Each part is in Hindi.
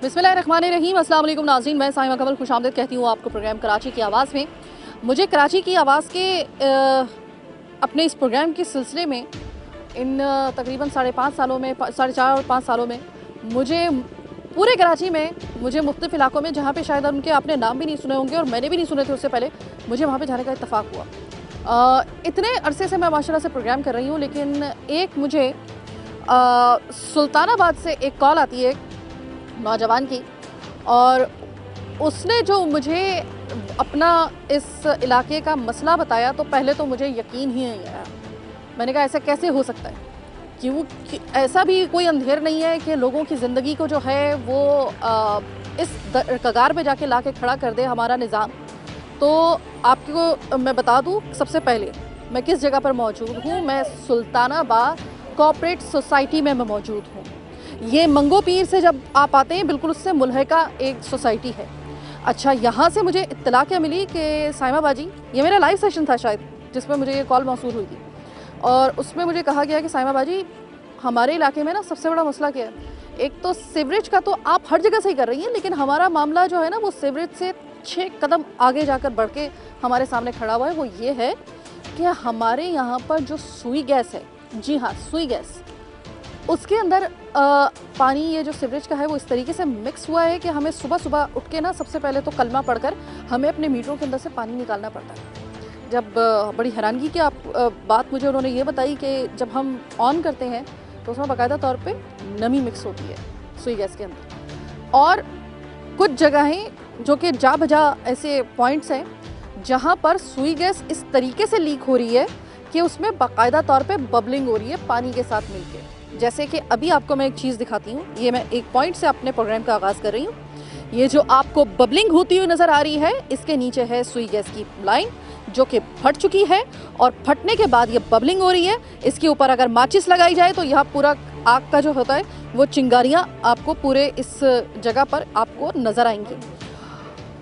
बिस्मिल्लाहिर्रहमानिर्रहीम। अस्सलाम वालेकुम नाज़रीन, मैं साइमा कमल खुशामदीद कहती हूँ आपको प्रोग्राम कराची की आवाज़ में। मुझे कराची की आवाज़ के अपने इस प्रोग्राम के सिलसिले में इन तकरीबन 5.5 सालों में 4.5 और 5 सालों में मुझे पूरे कराची में मुझे मुख्तलिफ़ इलाकों में जहाँ पे शायद उनके आपने नाम भी नहीं सुने होंगे और मैंने भी नहीं सुने थे उससे पहले, मुझे वहाँ पे जाने का इत्तेफाक हुआ। इतने अरसे से मैं माशाल्लाह से प्रोग्राम कर रही हूँ, लेकिन एक मुझे सुल्तानाबाद से एक कॉल आती है नौजवान की, और उसने जो मुझे अपना इस इलाके का मसला बताया तो पहले तो मुझे यकीन ही नहीं आया। मैंने कहा ऐसा कैसे हो सकता है, क्योंकि ऐसा भी कोई अंधेर नहीं है कि लोगों की ज़िंदगी को जो है वो इस कगार पे जाके ला के खड़ा कर दे हमारा निज़ाम। तो आपको मैं बता दूं, सबसे पहले मैं किस जगह पर मौजूद हूँ। मैं सुल्तानाबाद कोऑपरेट सोसाइटी में मैं मौजूद हूँ। ये मंगो पीर से जब आप आते हैं बिल्कुल उससे मुल्हका एक सोसाइटी है। अच्छा, यहाँ से मुझे इत्तला क्या मिली कि साइमा बाजी, ये मेरा लाइव सेशन था शायद जिसमें मुझे ये कॉल मौसूल हुई थी, और उसमें मुझे कहा गया कि साइमा बाजी हमारे इलाके में ना सबसे बड़ा मसला क्या है, एक तो सीवरेज का तो आप हर जगह सही कर रही हैं, लेकिन हमारा मामला जो है ना वो सीवरेज से 6 कदम आगे जाकर बढ़ के हमारे सामने खड़ा हुआ है। वो ये है कि हमारे यहाँ पर जो सुई गैस है, जी हाँ सुई गैस, उसके अंदर पानी ये जो सीवरेज का है वो इस तरीके से मिक्स हुआ है कि हमें सुबह सुबह उठ के ना सबसे पहले तो कलमा पढ़कर हमें अपने मीटरों के अंदर से पानी निकालना पड़ता है। जब बड़ी हैरानगी की बात मुझे उन्होंने ये बताई कि जब हम ऑन करते हैं तो उसमें बाकायदा तौर पे नमी मिक्स होती है सुई गैस के अंदर, और कुछ जगहें जो कि जा बजा ऐसे पॉइंट्स हैं जहाँ पर सुई गैस इस तरीके से लीक हो रही है कि उसमें बाकायदा तौर पे बबलिंग हो रही है पानी के साथ मिलके। जैसे कि अभी आपको मैं एक चीज़ दिखाती हूँ, ये मैं एक पॉइंट से अपने प्रोग्राम का आगाज़ कर रही हूँ। ये जो आपको बबलिंग होती हुई नज़र आ रही है, इसके नीचे है सुई गैस की लाइन जो कि फट चुकी है, और फटने के बाद ये बबलिंग हो रही है। इसके ऊपर अगर माचिस लगाई जाए तो यह पूरा आग का जो होता है वो चिंगारियाँ आपको पूरे इस जगह पर आपको नज़र आएंगी।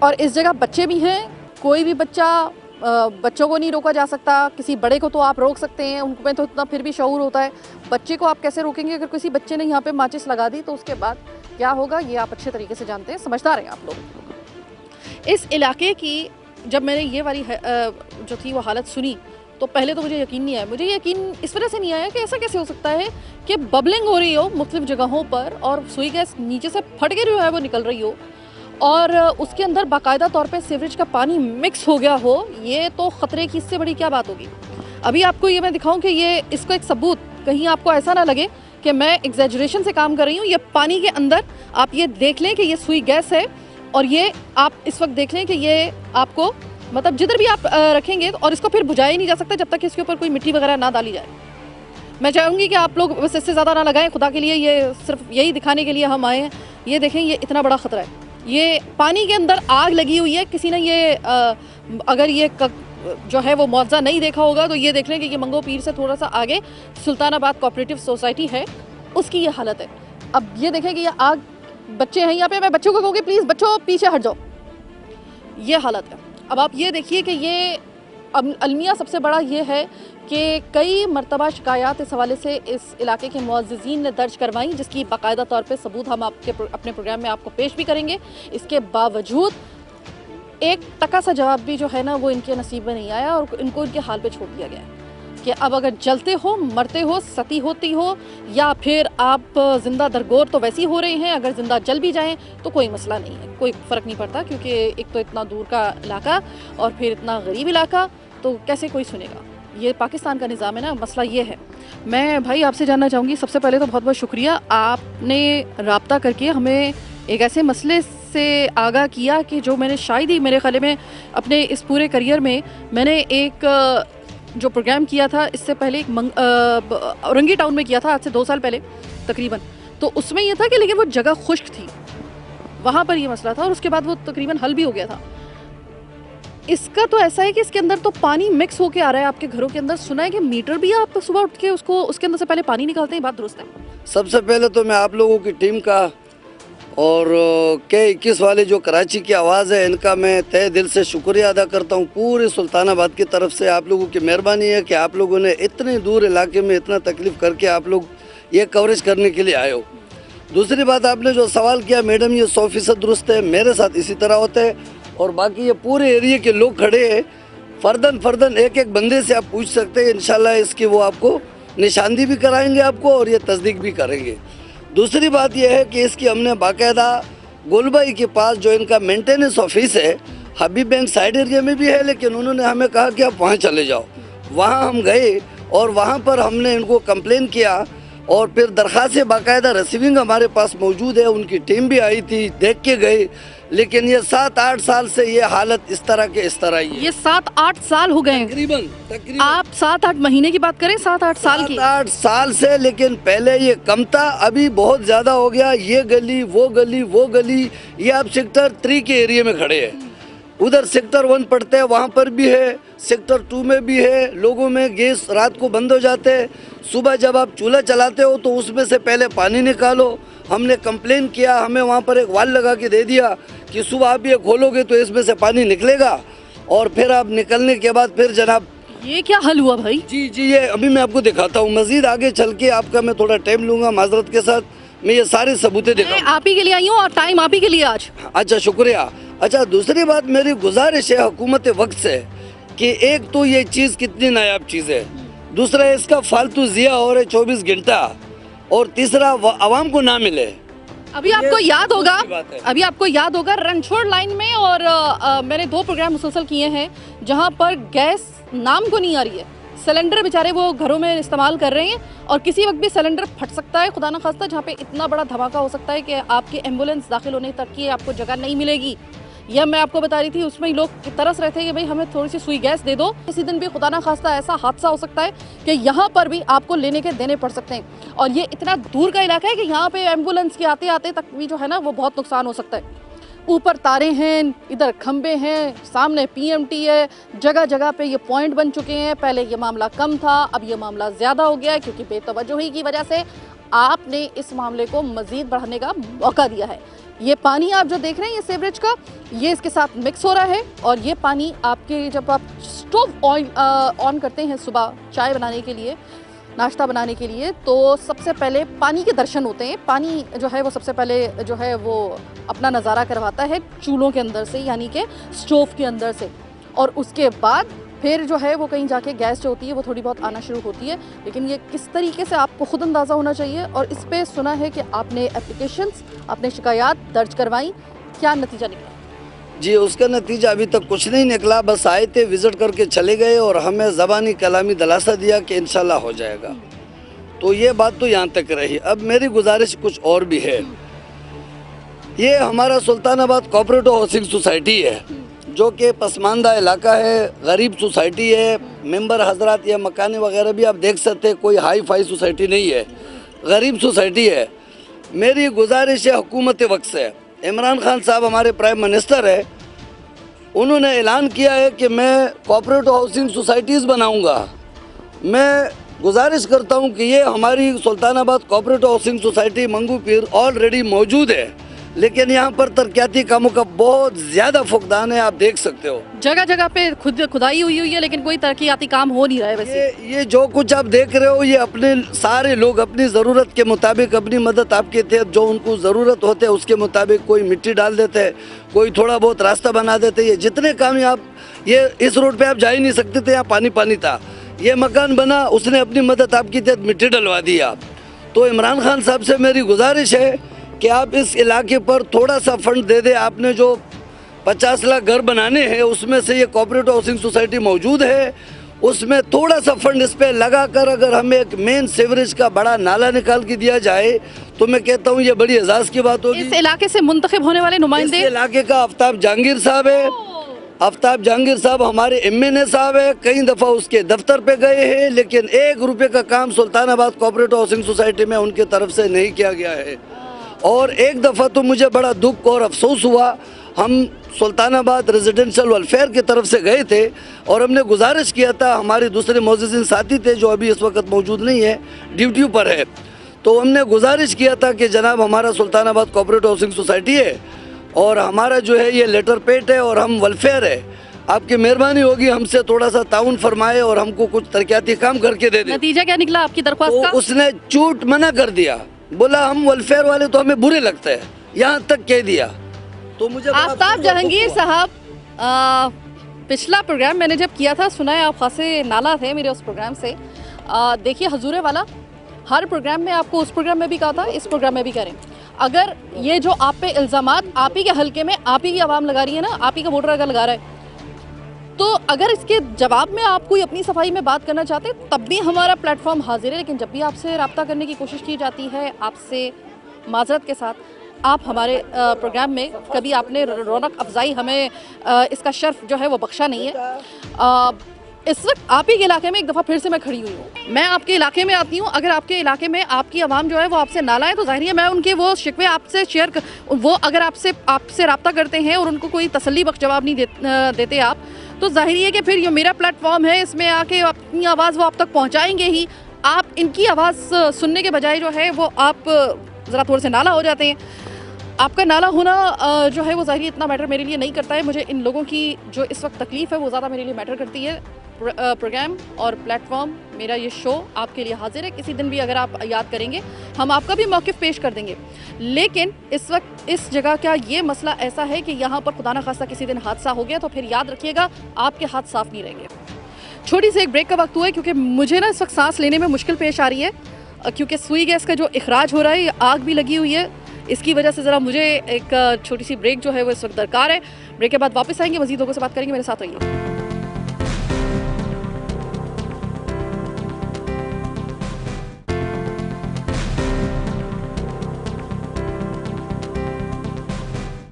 और इस जगह बच्चे भी हैं, कोई भी बच्चों को नहीं रोका जा सकता। किसी बड़े को तो आप रोक सकते हैं, उनमें तो इतना फिर भी शऊर होता है। बच्चे को आप कैसे रोकेंगे? अगर किसी बच्चे ने यहाँ पे माचिस लगा दी तो उसके बाद क्या होगा ये आप अच्छे तरीके से जानते हैं, समझदार हैं आप लोग। इस इलाके की जब मैंने ये वाली जो थी वो हालत सुनी तो पहले तो मुझे यकीन नहीं आया। मुझे यकीन इस वजह से नहीं आया कि ऐसा कैसे हो सकता है कि बबलिंग हो रही हो मुख्तलिफ जगहों पर और सुई गैस नीचे से फट के जो है वो निकल रही हो, और उसके अंदर बाकायदा तौर पे सीवरेज का पानी मिक्स हो गया हो। ये तो ख़तरे की इससे बड़ी क्या बात होगी। अभी आपको ये मैं दिखाऊं कि ये इसको एक सबूत, कहीं आपको ऐसा ना लगे कि मैं एग्जैजरेशन से काम कर रही हूँ। ये पानी के अंदर आप ये देख लें कि ये सुई गैस है, और ये आप इस वक्त देख लें कि ये आपको मतलब जिधर भी आप रखेंगे, और इसको फिर बुझाया ही नहीं जा सकता जब तक इसके ऊपर कोई मिट्टी वगैरह ना डाली जाए। मैं चाहूँगी कि आप लोग बस इससे ज़्यादा ना लगाएं खुदा के लिए, ये सिर्फ यही दिखाने के लिए हम आए हैं। ये देखें, ये इतना बड़ा ख़तरा है। ये पानी के अंदर आग लगी हुई है। किसी ने ये अगर ये जो है वो मुआवजा नहीं देखा होगा तो ये देख लें कि ये मंगो पीर से थोड़ा सा आगे सुल्तानाबाद कोऑपरेटिव सोसाइटी है, उसकी ये हालत है। अब ये देखें कि ये आग, बच्चे हैं यहाँ पे, मैं बच्चों को कहूँगी प्लीज़ बच्चों पीछे हट जाओ, ये हालत है। अब आप ये देखिए कि ये अलमिया सबसे बड़ा ये है कि कई मरतबा शिकायत इस हवाले से इस इलाके के मुअज़्ज़िज़ीन ने दर्ज करवाई, जिसकी बाकायदा तौर पे सबूत हम अपने प्रोग्राम में आपको पेश भी करेंगे। इसके बावजूद एक टका सा जवाब भी जो है ना वो इनके नसीब में नहीं आया, और इनको इनके हाल पे छोड़ दिया गया है कि अब अगर जलते हो, मरते हो, सती होती हो, या फिर आप ज़िंदा दरगोर तो वैसी हो रहे हैं, अगर ज़िंदा जल भी जाएं तो कोई मसला नहीं है, कोई फ़र्क नहीं पड़ता, क्योंकि एक तो इतना दूर का इलाका और फिर इतना गरीब इलाका, तो कैसे कोई सुनेगा। ये पाकिस्तान का निज़ाम है ना, मसला ये है। मैं भाई आपसे जानना चाहूँगी, सबसे पहले तो बहुत बहुत शुक्रिया, आपने रब्ता करके हमें एक ऐसे मसले से आगाह किया कि जो मैंने शायद ही मेरे ख्याल में अपने इस पूरे करियर में मैंने एक जो प्रोग्राम किया था इससे पहले एक औरंगी टाउन में किया था आज से 2 साल पहले तकरीबन, तो उसमें यह था कि लेकिन वो जगह खुश्क थी, वहाँ पर ये मसला था, और उसके बाद वो तकरीबन हल भी हो गया था। इसका तो ऐसा है कि इसके अंदर तो पानी मिक्स होके आ रहा है आपके घरों के अंदर। सुना है कि मीटर भी आप सुबह उठ के उसके अंदर से पहले पानी निकालते हैं, बात दुरुस्त है? सबसे पहले तो मैं आप लोगों की टीम का और K21 वाले जो कराची की आवाज़ है इनका मैं तहे दिल से शुक्रिया अदा करता हूँ। पूरे सुल्तानाबाद की तरफ से आप लोगों की मेहरबानी है कि आप लोगों ने इतने दूर इलाके में इतना तकलीफ़ करके आप लोग ये कवरेज करने के लिए आए हो। दूसरी बात आपने जो सवाल किया मैडम, ये 100% दुरुस्त है, मेरे साथ इसी तरह होता है और बाकी ये पूरे एरिया के लोग खड़े हैं। फर्दन एक एक बंदे से आप पूछ सकते हैं, इंशाल्लाह इसकी वो आपको निशानदी भी कराएंगे आपको और ये तस्दीक भी करेंगे। दूसरी बात ये है कि इसकी हमने बाकायदा गोलबाई के पास जो इनका मेंटेनेंस ऑफिस है, हबीब बैंक साइड एरिया में भी है, लेकिन उन्होंने हमें कहा कि आप वहाँ चले जाओ। वहाँ हम गए और वहाँ पर हमने इनको कंप्लेन किया और फिर दरख्वास्त बाकायदा रिसीविंग हमारे पास मौजूद है। उनकी टीम भी आई थी, देख के गए, लेकिन ये 7-8 साल से ये हालत इस तरह ही है। ये 7-8 साल हो गए हैं। तकरीबन आप 7-8 महीने की बात करें, 7-8 साल की? 7-8 साल से, लेकिन पहले ये कम था, अभी बहुत ज़्यादा हो गया। ये गली वो गली, ये आप सेक्टर 3 के एरिया में खड़े हैं। उधर सेक्टर 1 पड़ते हैं, वहाँ पर भी है, सेक्टर 2 में भी है। लोगों में गैस रात को बंद हो जाते हैं। सुबह जब आप चूल्हा चलाते हो तो उसमें से पहले पानी निकालो। हमने कंप्लेन किया, हमें वहाँ पर एक वाल लगा के दे दिया कि सुबह आप ये खोलोगे तो इसमें से पानी निकलेगा और फिर आप निकलने के बाद फिर जनाब। ये क्या हल हुआ भाई? जी, ये अभी मैं आपको दिखाता हूँ। मजीद आगे चल के आपका मैं थोड़ा टाइम लूँगा, माजरत के साथ मैं ये सारे सबूतें दिखाऊंगा। आप ही के लिए आई हूँ और टाइम आप ही के लिए आज। अच्छा, शुक्रिया। अच्छा, दूसरी बात मेरी गुजारिश है हुकूमत वक्त से कि एक तो ये चीज़ कितनी नायाब चीज़ है, दूसरा इसका फालतू ज़िया हो रहा है 24 घंटा, और तीसरा आवाम को ना मिले। अभी आपको याद होगा, बात है। अभी आपको याद होगा रणछोड़ लाइन में, और मैंने 2 प्रोग्राम मुसलसल किए हैं जहां पर गैस नाम को नहीं आ रही है। सिलेंडर बेचारे वो घरों में इस्तेमाल कर रहे हैं और किसी वक्त भी सिलेंडर फट सकता है, खुदा ना खास्ता, जहाँ पे इतना बड़ा धमाका हो सकता है कि आपकी एम्बुलेंस दाखिल होने तक की आपको जगह नहीं मिलेगी। यह मैं आपको बता रही थी, उसमें ही लोग तरस रहे थे कि भाई हमें थोड़ी सी सुई गैस दे दो। किसी दिन भी खुदा ना खास्ता ऐसा हादसा हो सकता है कि यहाँ पर भी आपको लेने के देने पड़ सकते हैं। और ये इतना दूर का इलाका है कि यहाँ पे एम्बुलेंस के आते आते तक भी जो है ना वो बहुत नुकसान हो सकता है। ऊपर तारे हैं, इधर खंबे हैं, सामने पीएमटी है, जगह जगह पे ये पॉइंट बन चुके हैं। पहले ये मामला कम था, अब ये मामला ज़्यादा हो गया है क्योंकि बेतवज्जोही की वजह से आपने इस मामले को मज़ीद बढ़ाने का मौका दिया है। ये पानी आप जो देख रहे हैं ये सीवरेज का, ये इसके साथ मिक्स हो रहा है और ये पानी आपके जब आप स्टोव ऑन करते हैं सुबह चाय बनाने के लिए, नाश्ता बनाने के लिए, तो सबसे पहले पानी के दर्शन होते हैं। पानी जो है वो सबसे पहले जो है वो अपना नज़ारा करवाता है चूल्हों के अंदर से, यानी कि स्टोव के अंदर से, और उसके बाद फिर जो है वो कहीं जाके गैस जो होती है वो थोड़ी बहुत आना शुरू होती है। लेकिन ये किस तरीके से आपको खुद अंदाज़ा होना चाहिए। और इस पे सुना है कि आपने एप्लीकेशंस, आपने शिकायत दर्ज करवाई, क्या नतीजा निकला? जी, उसका नतीजा अभी तक कुछ नहीं निकला। बस आए थे, विज़िट करके चले गए और हमें ज़बानी कलामी दिलासा दिया कि इंशाल्लाह हो जाएगा। तो ये बात तो यहाँ तक रही। अब मेरी गुजारिश कुछ और भी है। ये हमारा सुल्तानाबाद कोऑपरेटिव हाउसिंग सोसाइटी है जो कि पसमानदा इलाका है, गरीब सोसाइटी है। मेंबर हजरात या मकाने वगैरह भी आप देख सकते हैं, कोई हाई फाई सोसाइटी नहीं है, गरीब सोसाइटी है। मेरी गुजारिश है हुकूमत वक्त से, इमरान खान साहब हमारे प्राइम मिनिस्टर है, उन्होंने ऐलान किया है कि मैं कोऑपरेटिव हाउसिंग सोसाइटीज़ बनाऊंगा। मैं गुजारिश करता हूं कि ये हमारी Sultanabad cooperative housing society Mangu पीर ऑलरेडी मौजूद है, लेकिन यहाँ पर तरक्याती कामों का बहुत ज़्यादा फुकदान है। आप देख सकते हो जगह जगह पे खुदाई हुई है, लेकिन कोई तरक्याती काम हो नहीं रहा है। वैसे ये जो कुछ आप देख रहे हो, ये अपने सारे लोग अपनी ज़रूरत के मुताबिक अपनी मदद आपके तहत जो उनको ज़रूरत होते है उसके मुताबिक, कोई मिट्टी डाल देते हैं, कोई थोड़ा बहुत रास्ता बना देते हैं। ये जितने काम आप, ये इस रोड पे आप जा ही नहीं सकते थे, यहाँ पानी पानी था। ये मकान बना, उसने अपनी मदद आपकी तहत मिट्टी डलवा दी आप। तो इमरान खान साहब से मेरी गुजारिश है कि आप इस इलाके पर थोड़ा सा फंड दे दे। आपने जो 50 लाख घर बनाने हैं उसमें से ये कोऑपरेटिव हाउसिंग सोसाइटी मौजूद है, उसमें थोड़ा सा फंड इस पर लगा कर अगर हमें एक मेन सीवरेज का बड़ा नाला निकाल के दिया जाए तो मैं कहता हूँ ये बड़ी एजाज़ की बात होगी। इस इलाके से मुंतखब होने वाले नुमाइंदे, इस इलाके का आफ्ताब जहांगीर साहब है। आफ्ताब जहांगीर साहब हमारे MNA साहब है, कई दफ़ा उसके दफ्तर पे गए हैं, लेकिन 1 रुपये का काम सुल्तानाबाद कोऑपरेटिव हाउसिंग सोसाइटी में उनके तरफ से नहीं किया गया है। और एक दफ़ा तो मुझे बड़ा दुख और अफसोस हुआ, हम सुल्तानाबाद रेजिडेंशियल वेलफेयर की तरफ से गए थे और हमने गुजारिश किया था, हमारे दूसरे मोअज़्ज़िज़ीन साथी थे जो अभी इस वक्त मौजूद नहीं है, ड्यूटी पर है, तो हमने गुजारिश किया था कि जनाब हमारा सुल्तानाबाद कोऑपरेटिव हाउसिंग सोसाइटी है और हमारा जो है ये लेटर पेड है और हम वेलफेयर है, आपकी मेहरबानी होगी हमसे थोड़ा सा ताउन फरमाए और हमको कुछ तरक्याती काम करके दे दे। नतीजा क्या निकला आपकी दरख्वास्त तो का? उसने चूट मना कर दिया। बोला हम वेलफेयर वाले तो हमें बुरे लगते हैं, यहाँ तक कह दिया। तो मुझे बड़ा आफ्ताब अफसोस हुआ, जहांगीर दुख हुआ। साहब, पिछला प्रोग्राम मैंने जब किया था, सुना है आप खासे नाला थे मेरे उस प्रोग्राम से। देखिए हजूरे वाला, हर प्रोग्राम में आपको, उस प्रोग्राम में भी कहा था, इस प्रोग्राम में भी करें। अगर ये जो आप पे इल्ज़ामात आप ही के हलके में आप ही की आवाम लगा रही है ना, आप ही का वोटर अगर लगा रहा है, तो अगर इसके जवाब में आप कोई अपनी सफाई में बात करना चाहते हैं तब भी हमारा प्लेटफॉर्म हाजिर है। लेकिन जब भी आपसे रब्ता करने की कोशिश की जाती है, आपसे माजरत के साथ, आप हमारे प्रोग्राम में कभी आपने रौनक अफजाई, हमें इसका शर्फ जो है वो बख्शा नहीं है। इस वक्त आप ही के इलाके में एक दफ़ा फिर से मैं खड़ी हुई हूँ। मैं आपके इलाके में आती हूँ, अगर आपके इलाके में आपकी आवाम जो है वो आपसे नाला है, तो जाहिर है मैं उनके वो शिकवे आपसे शेयर वो अगर आपसे रब्ता करते हैं और उनको कोई तसल्ली बख्श जवाब नहीं देते आप, तो जाहिर है कि फिर ये मेरा प्लेटफॉर्म है, इसमें आके अपनी आवाज़ वो आप तक पहुँचाएंगे ही। आप इनकी आवाज़ सुनने के बजाय जो है वो आप ज़रा थोड़े से नाला हो जाते हैं। आपका नाला होना जो है वो ज़ाहिर इतना मैटर मेरे लिए नहीं करता है। मुझे इन लोगों की जो इस वक्त तकलीफ़ है वो ज़्यादा मेरे लिए मैटर करती है। प्रोग्राम और प्लेटफॉर्म, मेरा ये शो आपके लिए हाजिर है। किसी दिन भी अगर आप याद करेंगे हम आपका भी मौक़िफ़ पेश कर देंगे। लेकिन इस वक्त इस जगह का ये मसला ऐसा है कि यहाँ पर खुदा न खास्ता किसी दिन हादसा हो गया तो फिर याद रखिएगा आपके हाथ साफ़ नहीं रहेंगे। छोटी सी एक ब्रेक का वक्त हुआ है क्योंकि मुझे ना इस वक्त सांस लेने में मुश्किल पेश आ रही है, क्योंकि सुई गैस का जो इखराज हो रहा है, आग भी लगी हुई है। इसकी वजह से ज़रा मुझे एक छोटी सी ब्रेक जो है वो इस वक्त दरकार है। ब्रेक के बाद वापस आएंगे, मज़ीद लोगों से बात करेंगे, मेरे साथ रहिए।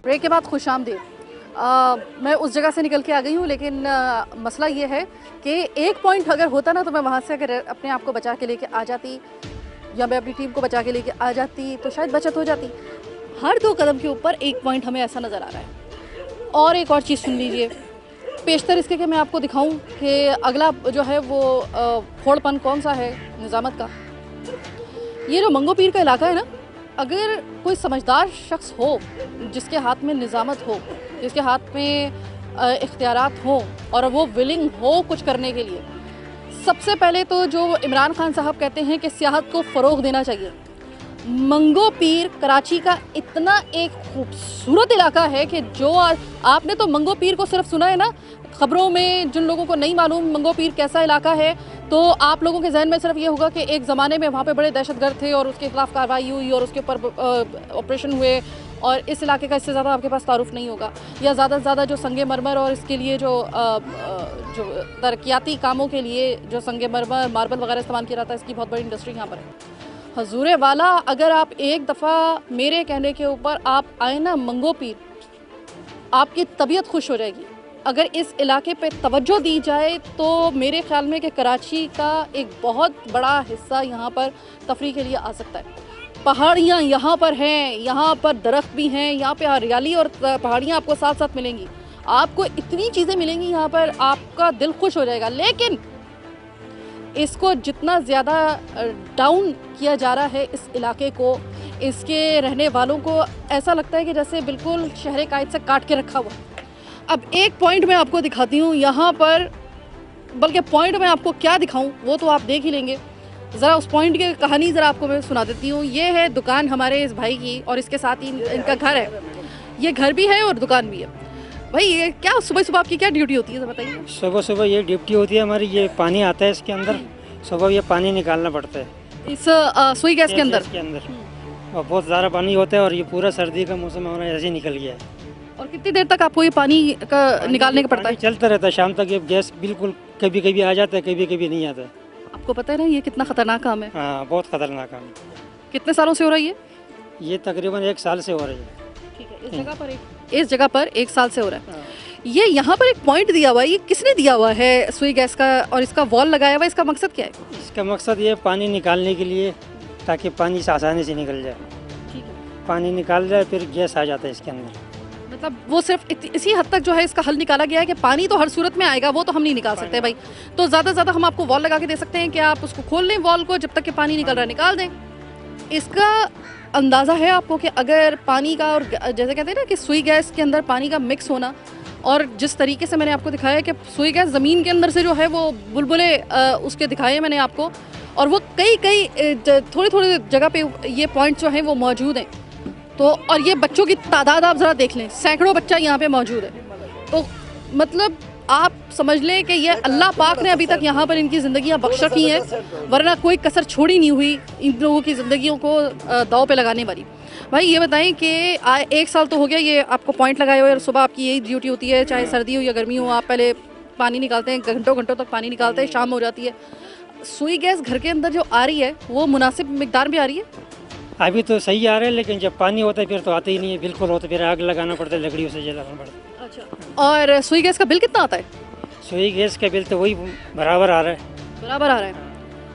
ब्रेक के बाद खुश आमदीद। मैं उस जगह से निकल के आ गई हूँ, लेकिन मसला ये है कि एक पॉइंट अगर होता ना तो मैं वहाँ से अगर अपने आप को बचा के लेके आ जाती या मैं अपनी टीम को बचा के लेके आ जाती तो शायद बचत हो जाती। हर 2 कदम के ऊपर एक पॉइंट हमें ऐसा नज़र आ रहा है। और एक और चीज़ सुन लीजिए, पेशतर इसके कि मैं आपको दिखाऊं कि अगला जो है वो फोड़पन कौन सा है निज़ामत का। ये जो मंगो पीर का इलाका है ना, अगर कोई समझदार शख्स हो जिसके हाथ में निज़ामत हो, जिसके हाथ में इख्तियारात हो और वो विलिंग हो कुछ करने के लिए, सबसे पहले तो जो इमरान खान साहब कहते हैं कि सियाहत को फ़रोग़ देना चाहिए। मंगो पीर कराची का इतना एक खूबसूरत इलाका है कि जो आपने तो मंगो पीर को सिर्फ सुना है ना ख़बरों में, जिन लोगों को नहीं मालूम मंगो पीर कैसा इलाका है, तो आप लोगों के जहन में सिर्फ ये होगा कि एक ज़माने में वहाँ पे बड़े दहशतगर्द थे और उसके खिलाफ कार्रवाई हुई और उसके ऊपर ऑपरेशन हुए, और इस इलाके का इससे ज़्यादा आपके पास तारुफ नहीं होगा। या ज़्यादा से ज़्यादा जो संगे मरमर और इसके लिए जो तरक्याती कामों के लिए जो संगे मरमर मार्बल वगैरह इस्तेमाल किया जाता है, इसकी बहुत बड़ी इंडस्ट्री यहाँ पर है। हजूरे वाला, अगर आप एक दफ़ा मेरे कहने के ऊपर आप आए ना मंगो पीर, आपकी तबीयत खुश हो जाएगी। अगर इस इलाके पे तवज्जो दी जाए तो मेरे ख्याल में कि कराची का एक बहुत बड़ा हिस्सा यहाँ पर तफरी के लिए आ सकता है। पहाड़ियाँ यहाँ पर हैं, यहाँ पर दरख्त भी हैं, यहाँ पे हरियाली और पहाड़ियाँ आपको साथ साथ मिलेंगी। आपको इतनी चीज़ें मिलेंगी यहाँ पर, आपका दिल खुश हो जाएगा। लेकिन इसको जितना ज़्यादा डाउन किया जा रहा है इस इलाके को, इसके रहने वालों को ऐसा लगता है कि जैसे बिल्कुल शहर कायद से काट के रखा हुआ। अब एक पॉइंट मैं आपको दिखाती हूँ यहाँ पर, बल्कि पॉइंट मैं आपको क्या दिखाऊँ वो तो आप देख ही लेंगे। ज़रा उस पॉइंट की कहानी ज़रा आपको मैं सुना देती हूँ। ये है दुकान हमारे इस भाई की और इसके साथ ही इनका घर है। ये घर भी है और दुकान भी है। भाई ये क्या सुबह सुबह आपकी क्या ड्यूटी होती है बताइए? सुबह सुबह ये ड्यूटी होती है हमारी, ये पानी आता है इसके अंदर, सुबह ये पानी निकालना पड़ता है इस सुई गैस के अंदर। और बहुत ज़्यादा पानी होता है और ये पूरा सर्दी का मौसम हमारा ऐसे ही निकल गया है। और कितनी देर तक आपको ये पानी का निकालने का पड़ता है? चलता रहता है शाम तक। ये गैस बिल्कुल कभी कभी आ जाता है, कभी कभी नहीं आता। आपको पता है ना ये कितना ख़तरनाक काम है? हाँ, बहुत ख़तरनाक काम है। कितने सालों से हो रही है ये? तकरीबन 1 साल से हो रही है। ठीक है, इस जगह पर 1 साल से हो रहा है। ये यहाँ पर एक पॉइंट दिया हुआ है, ये किसने दिया हुआ है सुई गैस का, और इसका वॉल लगाया हुआ है, इसका मकसद क्या है? इसका मकसद ये पानी निकालने के लिए, ताकि पानी से आसानी से निकल जाए। ठीक है, पानी निकाल जाए फिर गैस आ जाता है इसके अंदर। मतलब वो सिर्फ इसी हद तक जो है इसका हल निकाला गया है कि पानी तो हर सूरत में आएगा, वो तो हम नहीं निकाल सकते भाई। तो ज़्यादा से ज़्यादा हम आपको वॉल लगा के दे सकते हैं कि आप उसको खोल लें वॉल को, जब तक कि पानी निकल रहा है निकाल दें। इसका अंदाज़ा है आपको कि अगर पानी का, और जैसे कहते हैं ना कि सुई गैस के अंदर पानी का मिक्स होना, और जिस तरीके से मैंने आपको दिखाया कि सुई गैस ज़मीन के अंदर से जो है वो बुलबुले उसके दिखाए मैंने आपको, और वो कई थोड़ी थोड़ी जगह पे ये पॉइंट जो हैं वो मौजूद हैं। तो और ये बच्चों की तादाद आप ज़रा देख लें, सैकड़ों बच्चा यहाँ पे मौजूद है। तो मतलब आप समझ लें कि ये अल्लाह पाक ने अभी तक यहाँ पर इनकी ज़िंदगियाँ बख्श रखी हैं, वरना कोई कसर छोड़ी नहीं हुई इन लोगों की ज़िंदगियों को दाव पे लगाने वाली। भाई ये बताएं कि 1 साल तो हो गया ये आपको पॉइंट लगाए हुए, और सुबह आपकी यही ड्यूटी होती है, चाहे सर्दी हो या गर्मी हो, आप पहले पानी निकालते हैं, घंटों घंटों तक पानी निकालते हैं, शाम हो जाती है। सुई गैस घर के अंदर जो आ रही है वो मुनासिब मिकदार में आ रही है? अभी तो सही आ रहा है, लेकिन जब पानी होता है फिर तो आते ही नहीं है, बिल्कुल होता है, फिर आग लगाना पड़ता है, लकड़ियों से जलाना पड़ता है। अच्छा, और सुई गैस का बिल कितना आता है? सुई गैस का बिल तो वही बराबर आ रहा है। बराबर आ रहा है।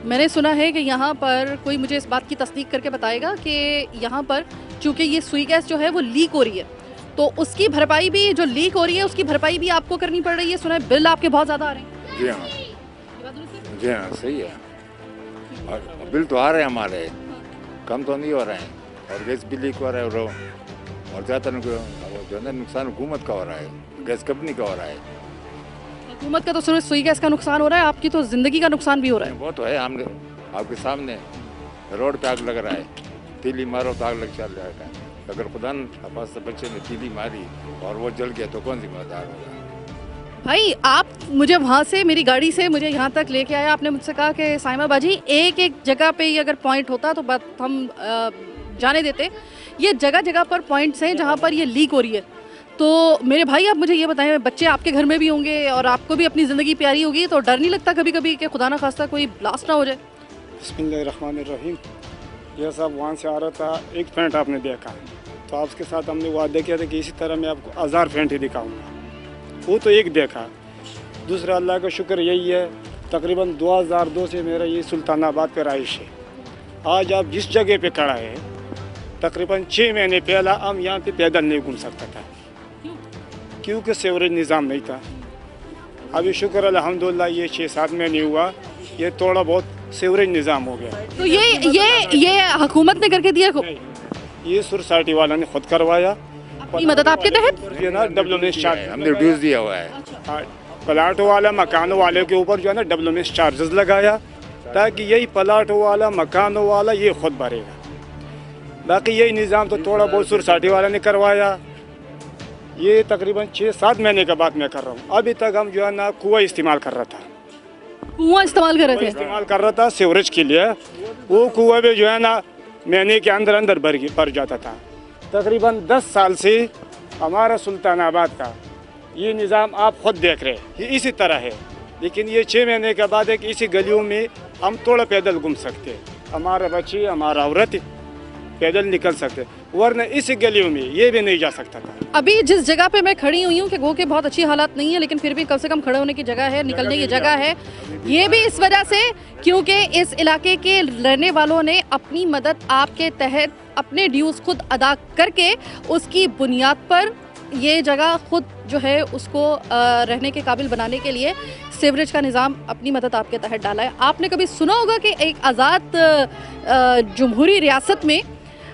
मैंने सुना है कि यहाँ पर कोई मुझे इस बात की तस्दीक करके बताएगा कि यहाँ पर चूँकि ये सुई गैस जो है वो लीक हो रही है, तो उसकी भरपाई भी, जो लीक हो रही है उसकी भरपाई भी आपको करनी पड़ रही है। सुना है बिल आपके बहुत ज़्यादा आ रहे हैं। जी हाँ, ये बात दुरुस्त है? जी हाँ, सही है। और बिल तो आ रहे हैं हमारे, कम तो नहीं हो रहे हैं, और गैस भी लीक हो रहा है, और ज़्यादा जो है ना नुकसान हुकूमत का हो रहा है, गैस कंपनी का हो रहा है। हुकूमत का तो सिर्फ सुई गैस का नुकसान हो रहा है, आपकी तो ज़िंदगी का नुकसान भी हो रहा है। वो तो है, हमने आपके सामने रोड पे आग लग रहा है, तीली मारो तो आग लग चल जाएगा। अगर खुदा न खास्ता बच्चे ने तीली मारी और वो जल गया तो कौन जिम्मेदार होगा? भाई आप मुझे वहाँ से, मेरी गाड़ी से मुझे यहाँ तक लेके आया, आपने मुझसे कहा कि साइमा बाजी एक एक जगह पे ही अगर पॉइंट होता तो बात हम जाने देते। ये जगह जगह पर पॉइंट्स हैं जहाँ पर ये लीक हो रही है। तो मेरे भाई आप मुझे ये बताएं, बच्चे आपके घर में भी होंगे और आपको भी अपनी ज़िंदगी प्यारी होगी, तो डर नहीं लगता कभी कभी कि खुदा ना खास्ता कोई ब्लास्ट ना हो जाए? बिस्मिल्लाहिर्रहमानिर्रहीम। यह सब वहाँ से आ रहा था, एक फेंट आपने देखा, तो आपके साथ हमने वादा किया था कि इसी तरह मैं आपको 1000 फेंट ही दिखाऊंगा। वो तो एक देखा। दूसरा अल्लाह का शुक्र यही है, तकरीबन 2002 से मेरा ये सुल्तानाबाद पे रहाइश है। आज आप जिस जगह पे खड़ा है, तकरीबन 6 महीने पहला हम यहाँ पे पैदल नहीं घूम सकता था, क्योंकि सीवरेज निज़ाम नहीं था। अभी शुक्र अल्हम्दुलिल्लाह ये 6-7 महीने हुआ, ये थोड़ा बहुत सीवरेज निज़ाम हो गया। तो ये हुकूमत ने करके दिया? ये सोसाइटी वाला ने खुद करवाया, अपनी मदद आपके तहत? ये ना WMS चार्ज हमने ड्यूज दिया हुआ है। प्लाट वाला मकानों वाले के ऊपर जो है ना WMS चार्जेस लगाया, ताकि यही प्लाट वाला मकानों वाला ये खुद भरेगा। बाकी यही निज़ाम तो थोड़ा बहुत सोसाइटी वाला ने करवाया। ये तकरीबन 6-7 महीने के बाद मैं कर रहा हूँ। अभी तक हम जो है ना कुआं इस्तेमाल कर रहा था, कुआं इस्तेमाल कर रहे थे? इस्तेमाल कर रहा था सीवरेज के लिए। वो कुआं में जो है ना महीने के अंदर अंदर भर जाता था। तकरीबन 10 साल से हमारा सुल्तानाबाद का ये निज़ाम आप खुद देख रहे हैं, ये इसी तरह है। लेकिन ये 6 महीने के बाद एक इसी गलियों में हम थोड़ा पैदल घूम सकते हैं, हमारे बच्चे हमारा औरत पैदल निकल सकते, वरना इस गलियों में ये भी नहीं जा सकता था। अभी जिस जगह पे मैं खड़ी हुई हूँ कि गो के बहुत अच्छी हालात नहीं है, लेकिन फिर भी कम से कम खड़े होने की जगह है, निकलने की जगह है। ये भी इस वजह से क्योंकि इस इलाके के रहने वालों ने अपनी मदद आपके तहत अपने ड्यूज़ खुद अदा करके उसकी बुनियाद पर ये जगह खुद जो है उसको रहने के काबिल बनाने के लिए सीवरेज का निज़ाम अपनी मदद आपके तहत डाला है। आपने कभी सुना होगा कि एक आज़ाद जमहूरी रियासत में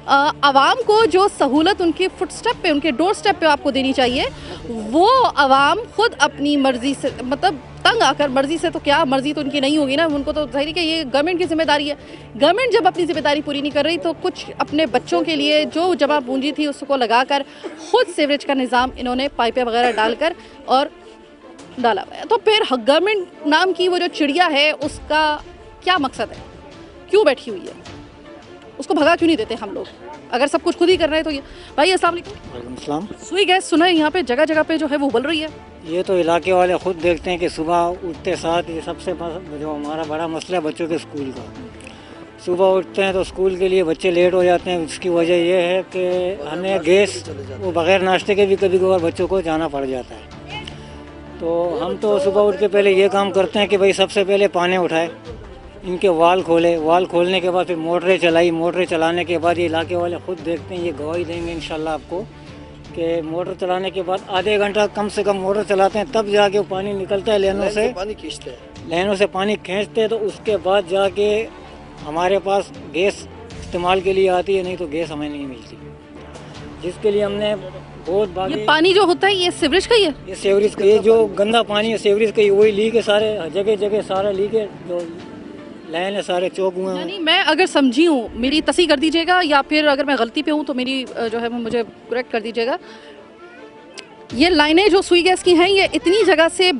आवाम को जो सहूलत उनके फुटस्टेप पे, उनके डोर स्टेप पे आपको देनी चाहिए, वो आवाम खुद अपनी मर्ज़ी से, मतलब तंग आकर, मर्ज़ी से तो क्या, मर्ज़ी तो उनकी नहीं होगी ना, उनको तो ज़ाहिर है कि ये गवर्नमेंट की जिम्मेदारी है। गवर्नमेंट जब अपनी जिम्मेदारी पूरी नहीं कर रही तो कुछ अपने बच्चों के लिए जो जमा पूंजी थी उसको लगाकर खुद सीवरेज का निज़ाम इन्होंने पाइपें वगैरह डालकर और डाला हुआ है। तो फिर गवर्नमेंट नाम की वो जो चिड़िया है उसका क्या मकसद है, क्यों बैठी हुई है, उसको भगा क्यों नहीं देते हम लोग? अगर सब कुछ खुद ही कर रहे हैं तो ये। भाई अस्सलाम वालेकुम। सुई गैस सुना है यहाँ पे जगह जगह पे जो है वो उबल रही है। ये तो इलाके वाले खुद देखते हैं कि सुबह उठते साथ ये सबसे जो हमारा बड़ा मसला है बच्चों के स्कूल का। सुबह उठते हैं तो स्कूल के लिए बच्चे लेट हो जाते हैं। उसकी वजह ये है कि हमें गैस वो बग़ैर नाश्ते के भी कभी कभार बच्चों को जाना पड़ जाता है। तो हम तो सुबह उठ के पहले ये काम करते हैं कि भाई सबसे पहले पानी उठाए, इनके वाल खोले, वाल खोलने के बाद फिर मोटरें चलाई, मोटरें चलाने के बाद ये इलाके वाले खुद देखते हैं, ये गवाही देंगे इंशाल्लाह आपको कि मोटर चलाने के बाद आधे घंटा कम से कम मोटर चलाते हैं, तब जाके वो पानी निकलता है लेनों से, पानी खींचते हैं, लेनों से पानी खींचते हैं। तो उसके बाद जाके हमारे पास गैस इस्तेमाल के लिए आती है, नहीं तो गैस हमें नहीं मिलती, जिसके लिए हमने बहुत बार। ये पानी जो होता है ये सीवरेज का ही है? ये सीवरेज का, ये जो गंदा पानी है सीवरेज का ही, वही लीक है, सारे जगह जगह सारा लीक है। जो लाइनें सारे चौक हुए हैं। यानी मैं अगर समझी हूँ, मेरी तस्दीक कर दीजिएगा, या फिर अगर मैं गलती पे हूँ तो मेरी जो है वो मुझे करेक्ट कर दीजिएगा। ये लाइनें जो सुई गैस की हैं ये इतनी जगह से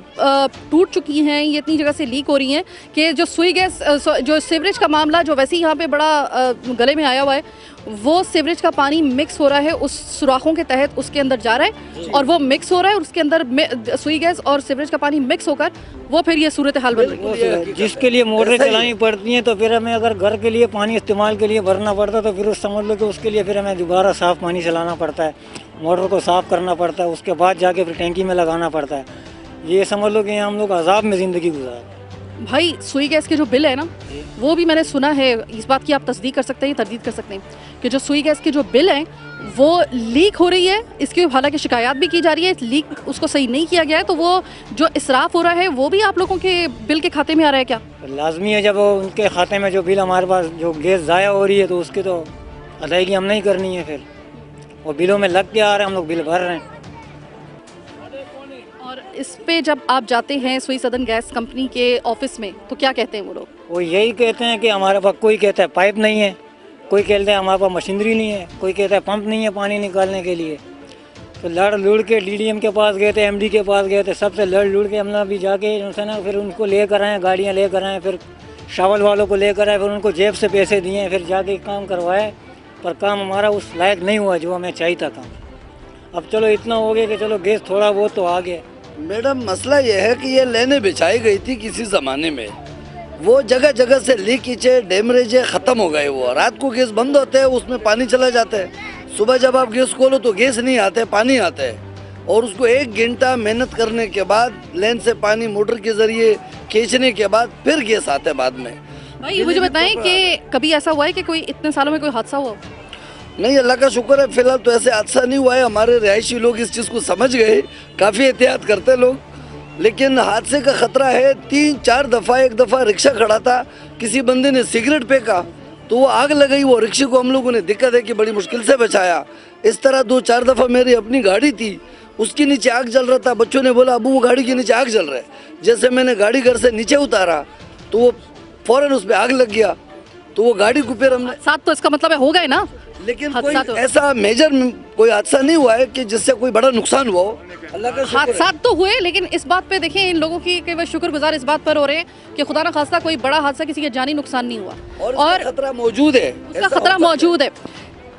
टूट चुकी हैं, ये इतनी जगह से लीक हो रही हैं कि जो सुई गैस जो सीवरेज का मामला जो वैसे ही यहाँ पे बड़ा गले में आया हुआ है, वो सीवरेज का पानी मिक्स हो रहा है उस सुराखों के तहत, उसके अंदर जा रहा है और वो मिक्स हो रहा है और उसके अंदर सुई गैस और सीवरेज का पानी मिक्स होकर वो फिर ये सूरत हाल बन रही है। जिसके लिए मोटरें चलानी पड़ती हैं, तो फिर हमें अगर घर के लिए पानी इस्तेमाल के लिए भरना पड़ता है तो फिर उस समझ लो कि उसके लिए फिर हमें दोबारा साफ़ पानी चलाना पड़ता है, मोटर को साफ़ करना पड़ता है, उसके बाद जाके फिर टैंकी में लगाना पड़ता है। ये समझ लो कि यहाँ हम लोग अजाब में ज़िंदगी गुजार। भाई सुई गैस के जो बिल है ना, वो भी मैंने सुना है, इस बात की आप तस्दीक कर सकते हैं, तरदीद कर सकते हैं कि जो सुई गैस के जो बिल हैं वो लीक हो रही है। इसकी हालांकि शिकायत भी की जा रही है, लीक उसको सही नहीं किया गया है, तो वो जो इसराफ हो रहा है वो भी आप लोगों के बिल के खाते में आ रहा है क्या? लाजमी है, जब उनके खाते में जो बिल हमारे पास जो गैस ज़ाया हो रही है तो उसकी तो अदायगी हम नहीं करनी है, फिर वो बिलों में लग के आ रहे हैं, हम लोग बिल भर रहे हैं। और इस पे जब आप जाते हैं सुई सदन गैस कंपनी के ऑफिस में तो क्या कहते हैं वो लोग? वो यही कहते हैं कि हमारे पास, कोई कहता है पाइप नहीं है, कोई कहते हैं हमारे पास मशीनरी नहीं है, कोई कहता है पंप नहीं है पानी निकालने के लिए। तो लड़ लुड़ के डीडीएम के पास गए थे, एमडी के पास गए थे, सबसे लड़ लुड़ के हमने भी जाके उनसे ना फिर उनको लेकर आए, गाड़ियाँ लेकर आए, फिर शावल वालों को लेकर आए, फिर उनको जेब से पैसे दिए, फिर जाके काम करवाए, पर काम हमारा उस लायक नहीं हुआ जो हमें चाहिए था काम। अब चलो इतना हो गया कि चलो गैस थोड़ा बहुत तो आ गया। मैडम मसला ये है कि ये लेने बिछाई गई थी किसी ज़माने में, वो जगह जगह से लीकेज डैमरेज ख़त्म हो गए। वो रात को गैस बंद होते हैं, उसमें पानी चला जाता है, सुबह जब आप गैस खोलो तो गैस नहीं आते, पानी आता है, और उसको 1 घंटा मेहनत करने के बाद लेन से पानी मोटर के ज़रिए खींचने के बाद फिर गैस आता है बाद में। भाई मुझे बताएं कि कभी ऐसा हुआ है कि कोई इतने सालों में कोई हादसा हुआ? नहीं, अल्लाह का शुक्र है फिलहाल तो ऐसे हादसा नहीं हुआ है। हमारे रिहायशी लोग इस चीज़ को समझ गए, काफ़ी एहतियात करते लोग, लेकिन हादसे का ख़तरा है। 3-4 दफ़ा, एक दफ़ा रिक्शा खड़ा था, किसी बंदे ने सिगरेट फेंका तो वो आग लगाई, वो रिक्शे को हम लोगों ने दिक्कत है कि बड़ी मुश्किल से बचाया। इस तरह 2-4 दफ़ा मेरी अपनी गाड़ी थी, उसके नीचे आग जल रहा था, बच्चों ने बोला अबू वो गाड़ी के नीचे आग जल रहा है। जैसे मैंने गाड़ी घर से नीचे उतारा तो वो फ़ौरन उस पर आग लग गया, तो वो गाड़ी को फिर हमने साथ, तो इसका मतलब है हो गए ना, लेकिन कोई हादसा तो ऐसा मेजर कोई हादसा नहीं हुआ है कि जिससे कोई बड़ा नुकसान हुआ हो। अल्लाह का शुक्र है। हादसा तो हुए, लेकिन इस बात पे देखिए इन लोगों की कि वो शुक्रगुजार इस बात पर हो रहे हैं कि खुदा ना खास्ता कोई बड़ा हादसा, किसी के जानी नुकसान नहीं हुआ और खतरा मौजूद है, उसका ऐसा खतरा होता है। मौजूद है।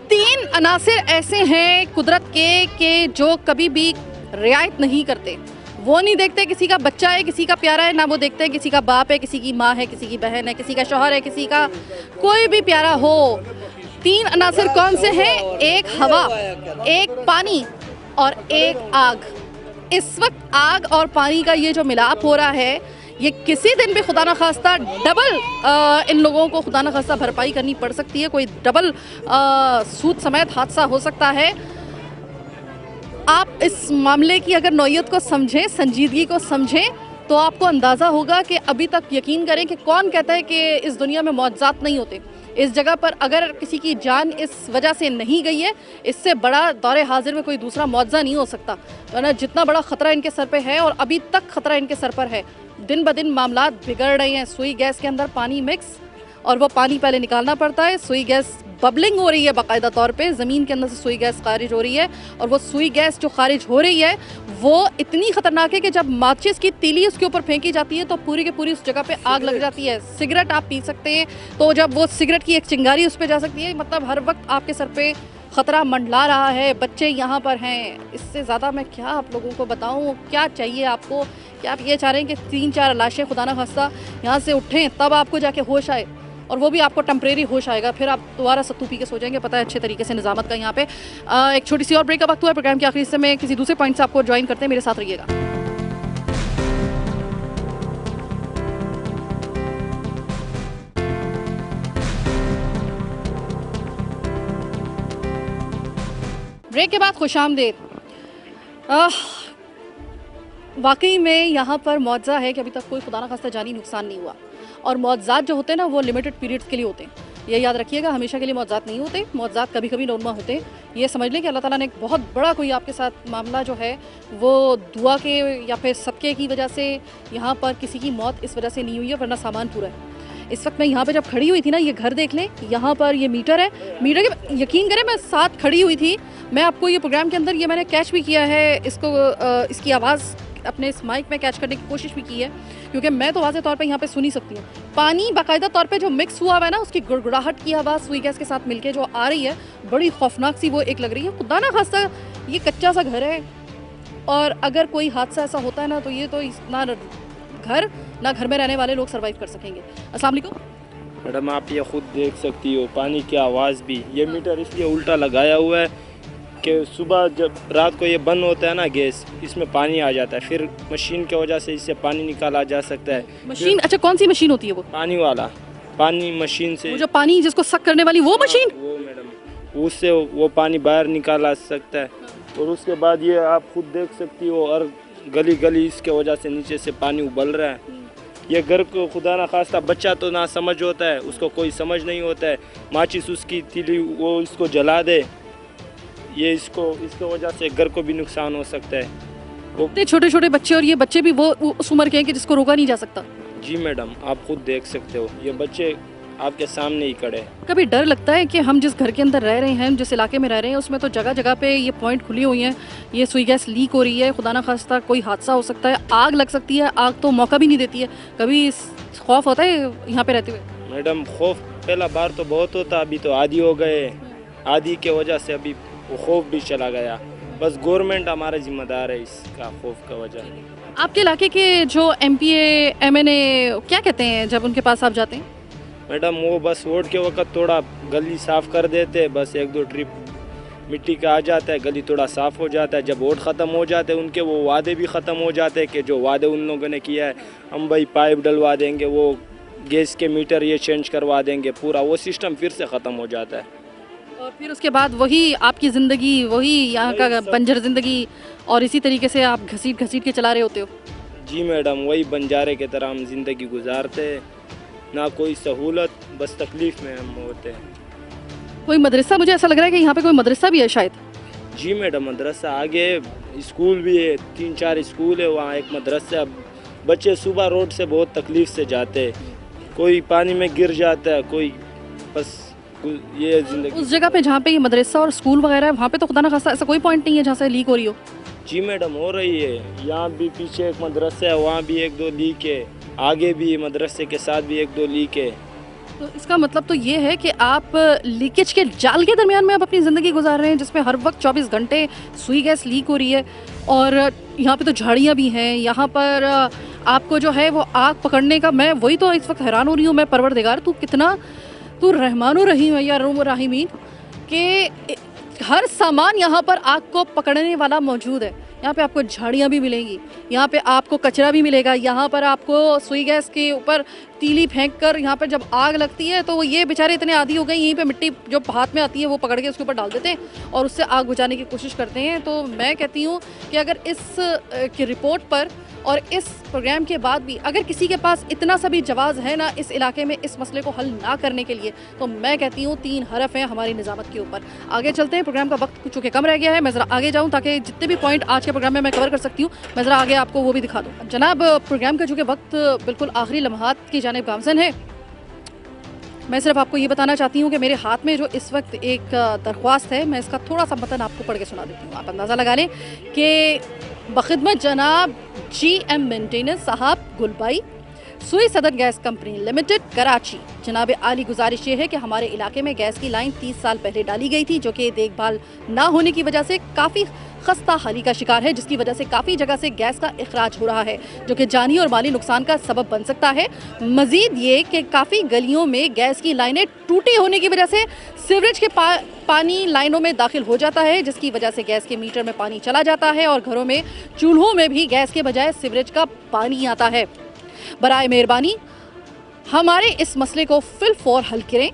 3 अनासिर ऐसे हैं कुदरत के जो कभी भी रियायत नहीं करते। वो नहीं देखते किसी का बच्चा है, किसी का प्यारा है, ना वो देखते हैं किसी का बाप है, किसी की माँ है, किसी की बहन है, किसी का शौहर है, किसी का कोई भी प्यारा हो। 3 अनासिर कौन से हैं? एक हवा, एक पानी और एक आग। इस वक्त आग और पानी का ये जो मिलाप हो रहा है, ये किसी दिन भी खुदा न खास्ता डबल इन लोगों को खुदा न खास्ता भरपाई करनी पड़ सकती है, कोई डबल सूद समेत हादसा हो सकता है। आप इस मामले की अगर नौयत को समझें, संजीदगी को समझें, तो आपको अंदाज़ा होगा कि अभी तक यकीन करें कि कौन कहता है कि इस दुनिया में मौजज़ात नहीं होते। इस जगह पर अगर किसी की जान इस वजह से नहीं गई है, इससे बड़ा दौरे हाजिर में कोई दूसरा मुआवजा नहीं हो सकता। वरना जितना बड़ा ख़तरा इनके सर पे है और अभी तक ख़तरा इनके सर पर है, दिन ब दिन मामला बिगड़ रहे हैं। सुई गैस के अंदर पानी मिक्स, और वो पानी पहले निकालना पड़ता है। सुई गैस बबलिंग हो रही है बाकायदा तौर पे, ज़मीन के अंदर से सुई गैस खारिज हो रही है, और वो सुई गैस जो खारिज हो रही है वो इतनी ख़तरनाक है कि जब माचिस की तीली उसके ऊपर फेंकी जाती है तो पूरी की पूरी उस जगह पे आग लग जाती है। सिगरेट आप पी सकते हैं तो जब वो सिगरेट की एक चिंगारी उस पर जा सकती है, मतलब हर वक्त आपके सर पे ख़तरा मंडला रहा है। बच्चे यहाँ पर हैं, इससे ज़्यादा मैं क्या आप लोगों को बताऊँ? क्या चाहिए आपको? क्या आप ये चाह रहे हैं कि 3-4 लाशें खुदा न खास्ता यहाँ से उठें तब आपको जाके होश आए? और वो भी आपको टेम्परेरी होश आएगा, फिर आप दोबारा सत्तू पी के सो जाएंगे। पता है अच्छे तरीके से निज़ामत का यहाँ पे। एक छोटी सी और ब्रेक का वक्त हुआ है प्रोग्राम के आखिरी हिस्से में, किसी दूसरे पॉइंट से आपको ज्वाइन करते हैं, मेरे साथ रहिएगा। ब्रेक के बाद खुशामदीद। वाकई में यहाँ पर मुआवजा है कि अभी तक कोई खुदा न खास्ता जानी नुकसान नहीं हुआ, और मुआवजात जो होते हैं ना वो लिमिटेड पीरियड्स के लिए होते हैं। ये याद रखिएगा, हमेशा के लिए मुआवजात नहीं होते, मुआवजात कभी कभी नोरमा होते हैं। ये समझ लें कि अल्लाह ताला ने एक बहुत बड़ा कोई आपके साथ मामला जो है वो दुआ के या फिर सदक़े की वजह से यहाँ पर किसी की मौत इस वजह से नहीं हुई है, वरना सामान पूरा है। इस वक्त मैं यहाँ पे जब खड़ी हुई थी ना, ये घर देख लें, यहाँ पर ये मीटर है, मीटर के यकीन करें मैं साथ खड़ी हुई थी। मैं आपको ये प्रोग्राम के अंदर ये मैंने कैच भी किया है, इसको इसकी आवाज़ अपने इस माइक में कैच करने की कोशिश भी की है, क्योंकि मैं तो वाज़े तौर पे यहाँ पे सुन ही सकती हूँ। पानी बाकायदा तौर पे जो मिक्स हुआ हुआ है ना, उसकी गुड़गुड़ाहट की आवाज़ सुई गैस के साथ मिलके जो आ रही है, बड़ी खौफनाक सी वो एक लग रही है। खुदा ना खास्ता ये कच्चा सा घर है, और अगर कोई हादसा ऐसा होता है ना, तो ये तो ना घर में रहने वाले लोग सर्वाइव कर सकेंगे। अस्सलाम वालेकुम मैडम, आप ये खुद देख सकती हो पानी की आवाज़ भी। ये मीटर इसलिए उल्टा लगाया हुआ है कि सुबह जब रात को ये बंद होता है ना गैस, इसमें पानी आ जाता है, फिर मशीन की वजह से इससे पानी निकाला जा सकता है। मशीन? अच्छा, कौन सी मशीन होती है वो? पानी वाला, पानी मशीन से, वो जो पानी जिसको सक करने वाली वो मशीन? वो मैडम, उससे वो पानी बाहर निकाला सकता है। और उसके बाद ये आप खुद देख सकती हो, और गली गली इसके वजह से नीचे से पानी उबल रहा है। ये घर को खुदा ना खास्ता बच्चा तो ना समझ होता है, उसको कोई समझ नहीं होता है, माचिस उसकी तीली वो इसको जला दे, ये इसके वजह से घर को भी नुकसान हो सकता है। वो इतने छोटे छोटे बच्चे, और ये बच्चे भी वो उस उम्र के हैं कि जिसको रोका नहीं जा सकता। जी मैडम, आप खुद देख सकते हो, ये बच्चे आपके सामने ही खड़े। कभी डर लगता है कि हम जिस घर के अंदर रह रहे हैं, जिस इलाके में रह रहे हैं, उसमें तो जगह जगह पे ये पॉइंट खुली हुई हैं, ये सुई गैस लीक हो रही है, खुदा ना खास्ता कोई हादसा हो सकता है, आग लग सकती है, आग तो मौका भी नहीं देती है। कभी खौफ होता है यहाँ पे रहते हुए? मैडम, खौफ पहला बार तो बहुत होता, अभी तो आदी हो गए, आदी के वजह से अभी वो खौफ भी चला गया। बस गवर्नमेंट हमारा जिम्मेदार है इसका खौफ का वजह। आपके इलाके के जो MPA MNA क्या कहते हैं जब उनके पास आप जाते हैं? मैडम, वो बस वोट के वक्त थोड़ा गली साफ़ कर देते, बस एक दो ट्रिप मिट्टी का आ जाता है, गली थोड़ा साफ़ हो जाता है। जब वोट ख़त्म हो जाते हैं उनके, वो वादे भी ख़त्म हो जाते हैं कि जो वादे उन लोगों ने किया है, हम भाई पाइप डलवा देंगे, वो गैस के मीटर ये चेंज करवा देंगे, पूरा वो सिस्टम फिर से ख़त्म हो जाता है। और फिर उसके बाद वही आपकी ज़िंदगी, वही यहाँ का बंजर ज़िंदगी, और इसी तरीके से आप घसीट घसीट के चला रहे होते हो। जी मैडम, वही बंजारे की तरह हम ज़िंदगी गुजारते हैं, ना कोई सहूलत, बस तकलीफ़ में हम होते हैं। कोई मदरसा, मुझे ऐसा लग रहा है कि यहाँ पे कोई मदरसा भी है शायद। जी मैडम, मदरसा आगे, स्कूल भी है, 3-4 स्कूल है, वहाँ एक मदरसा। बच्चे सुबह रोड से बहुत तकलीफ़ से जाते हैं, कोई पानी में गिर जाता है, कोई बस ये ज़िंदगी। उस जगह पे जहाँ पे ये मदरसा और स्कूल वगैरह है, वहाँ पे तो खुदा ना खास्ता ऐसा कोई पॉइंट नहीं है जहाँ से लीक हो रही हो? जी मैडम, हो रही है, यहाँ भी पीछे एक मदरसा है, वहाँ भी 1-2 लीक है, आगे भी मदरसे के साथ भी 1-2 लीक है। तो इसका मतलब तो ये है कि आप लीकेज के जाल के दरमियान में आप अपनी ज़िंदगी गुजार रहे हैं, जिसमें हर वक्त 24 घंटे सुई गैस लीक हो रही है, और यहाँ पे तो झाड़ियाँ भी हैं, यहाँ पर आपको जो है वो आग पकड़ने का, मैं वही तो इस वक्त हैरान हो रही हूँ। मैं परवरदिगार, तू रहमानो रहीम है या राहिमीन, कि हर सामान यहाँ पर आग को पकड़ने वाला मौजूद है। यहाँ पे आपको झाड़ियाँ भी मिलेंगी, यहाँ पे आपको कचरा भी मिलेगा, यहाँ पर आपको सुई गैस के ऊपर तीली फेंक कर, यहाँ पर जब आग लगती है तो वो ये बेचारे इतने आदी हो गए, यहीं पे मिट्टी जो हाथ में आती है वो पकड़ के उसके ऊपर डाल देते हैं और उससे आग बुझाने की कोशिश करते हैं। तो मैं कहती हूँ कि अगर इस की रिपोर्ट पर और इस प्रोग्राम के बाद भी अगर किसी के पास इतना सा भी जवाज़ है ना इस इलाके में इस मसले को हल ना करने के लिए, तो मैं कहती हूँ 3 हरफ हैं हमारी निज़ामत के ऊपर। आगे चलते हैं, प्रोग्राम का वक्त चूँकि कम रह गया है, मैं ज़रा आगे जाऊँ ताकि जितने भी पॉइंट आज के प्रोग्राम में मैं कवर कर सकती हूँ, मैं ज़रा आगे आपको वो भी दिखा दूँ। जनाब, प्रोग्राम का चूँकि वक्त बिल्कुल आखिरी लम्हात की जानिब गामज़न है, मैं सिर्फ आपको ये बताना चाहती हूँ कि मेरे हाथ में जो इस वक्त एक दरख्वास्त है, मैं इसका थोड़ा सा मतन आपको पढ़ के सुना देती हूँ। आप अंदाज़ा लगा लें कि बखिदमत जनाब GM मेंटेनेंस साहब गुलबाई, सुई सदर गैस कंपनी लिमिटेड, कराची। जनाब आली गुजारिश ये है कि हमारे इलाके में गैस की लाइन 30 साल पहले डाली गई थी, जो कि देखभाल ना होने की वजह से काफ़ी खस्ता हाली का शिकार है, जिसकी वजह से काफ़ी जगह से गैस का इखराज हो रहा है, जो कि जानी और माली नुकसान का सबब बन सकता है। मज़ीद ये कि काफ़ी गलियों में गैस की लाइनें टूटी होने की वजह से सीवरेज के पानी लाइनों में दाखिल हो जाता है, जिसकी वजह से गैस के मीटर में पानी चला जाता है और घरों में चूल्हों में भी गैस के बजाय सीवरेज का पानी आता है। बराए मेहरबानी हमारे इस मसले को फिलफौर हल करें,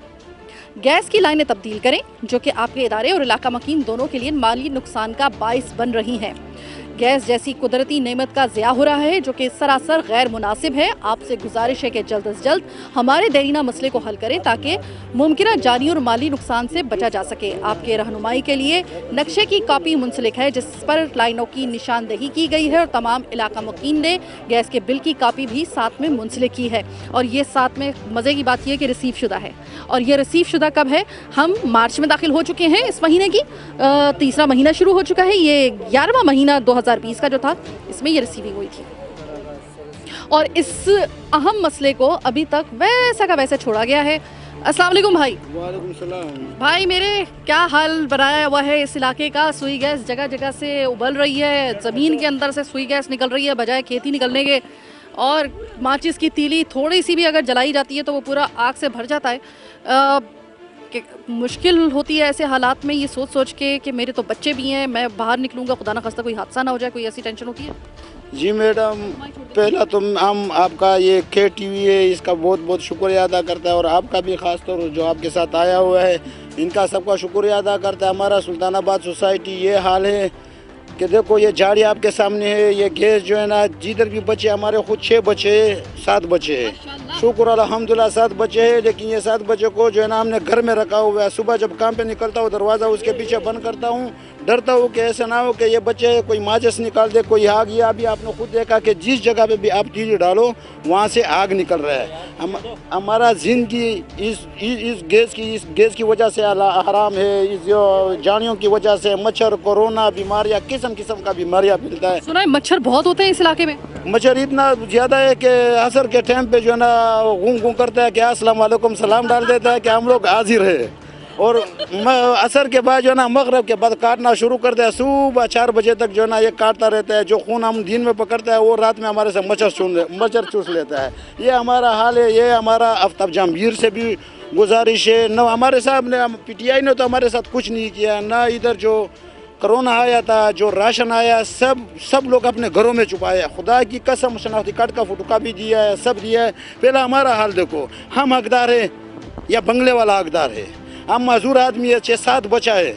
गैस की लाइनें तब्दील करें, जो कि आपके इदारे और इलाका मकीन दोनों के लिए माली नुकसान का बाइस बन रही हैं। गैस जैसी कुदरती नेमत का ज़िया हो रहा है, जो कि सरासर गैर मुनासिब है। आपसे गुजारिश है कि जल्द से जल्द हमारे देरीना मसले को हल करें ताकि मुमकिन जानी और माली नुकसान से बचा जा सके। आपके रहनुमाई के लिए नक्शे की कॉपी मुंसलिक है जिस पर लाइनों की निशानदेही की गई है और तमाम इलाका मुकीम ने गैस के बिल की कॉपी भी साथ में मुंसलिक की है। और ये साथ में मज़े की बात यह है कि रिसीव शुदा है। और ये रिसीव शुदा कब है? हम मार्च में दाखिल हो चुके हैं, इस महीने की तीसरा महीना शुरू हो चुका है। ये 11वां महीना 2020 का जो था, इसमें ये रिसीविंग हुई थी। और इस अहम मसले को अभी तक वैसा का वैसे छोड़ा गया है। अस्सलाम वालेकुम भाई। वालेकुम सलाम। भाई मेरे क्या हाल बनाया हुआ है इस इलाके का। सुई गैस जगह जगह से उबल रही है, ज़मीन के अंदर से सुई गैस निकल रही है बजाय खेती निकलने के। और माचिस की तीली थोड़ी सी भी अगर जलाई जाती है तो वो पूरा आग से भर जाता है। कि मुश्किल होती है ऐसे हालात में ये सोच सोच के कि मेरे तो बच्चे भी हैं, मैं बाहर निकलूँगा, खुदा ना खास्ता कोई हादसा ना हो जाए, कोई ऐसी टेंशन होती है? जी मैडम, पहला तो हम आपका ये KTV है, इसका बहुत बहुत शुक्रिया अदा करता है और आपका भी ख़ास तौर जो आपके साथ आया हुआ है, इनका सबका शुक्रिया अदा करता है। हमारा सुल्तानाबाद सोसाइटी ये हाल है कि देखो ये झाड़ी आपके सामने है, ये गैस जो है ना, जिधर भी बचे हमारे खुद 6 बचे, 7 बचे हैं, शुक्र अल्हम्दुलिल्लाह 7 बचे हैं। लेकिन ये 7 बच्चों को जो है ना हमने घर में रखा हुआ है। सुबह जब काम पे निकलता हूँ दरवाज़ा उसके पीछे बंद करता हूँ, डरता हूँ कि ऐसा ना हो कि ये बच्चे कोई माचिस निकाल दे, कोई आग। या अभी आपने खुद देखा कि जिस जगह पे भी आप तीली डालो वहाँ से आग निकल रहा है। हमारा ज़िंदगी इस गैस की वजह से हराम है। इस जानियों की वजह से मच्छर, कोरोना, बीमारियाँ, किस्म किस्म का बीमारियाँ फैलता है। सुना है मच्छर बहुत होते हैं इस इलाके में। मच्छर इतना ज़्यादा है कि असर के टाइम पे जो है ना घूम घूम करता है कि अस्सलाम वालेकुम सलाम डाल देता है कि हम लोग हाजिर है। और असर के बाद जो है ना मगरब के बाद काटना शुरू करता है। सुबह 4 बजे तक जो है ना ये काटता रहता है। जो खून हम दिन में पकड़ता है वो रात में हमारे से मच्छर चूस लेता है। ये हमारा हाल है। ये हमारा आफ्ताब जहांगीर से भी गुजारिश है। न हमारे साहब ने PTI ने तो हमारे साथ कुछ नहीं किया, ना इधर जो कोरोना आया था, जो राशन आया, सब लोग अपने घरों में छुपाया। खुदा की कसम शनाख्ती कार्ड का फोटो भी दिया है, सब दिया है। पहला हमारा हाल देखो, हम हकदार है या बंगले वाला हकदार है? हम मजदूर आदमी है, 6-7 बच्चा है।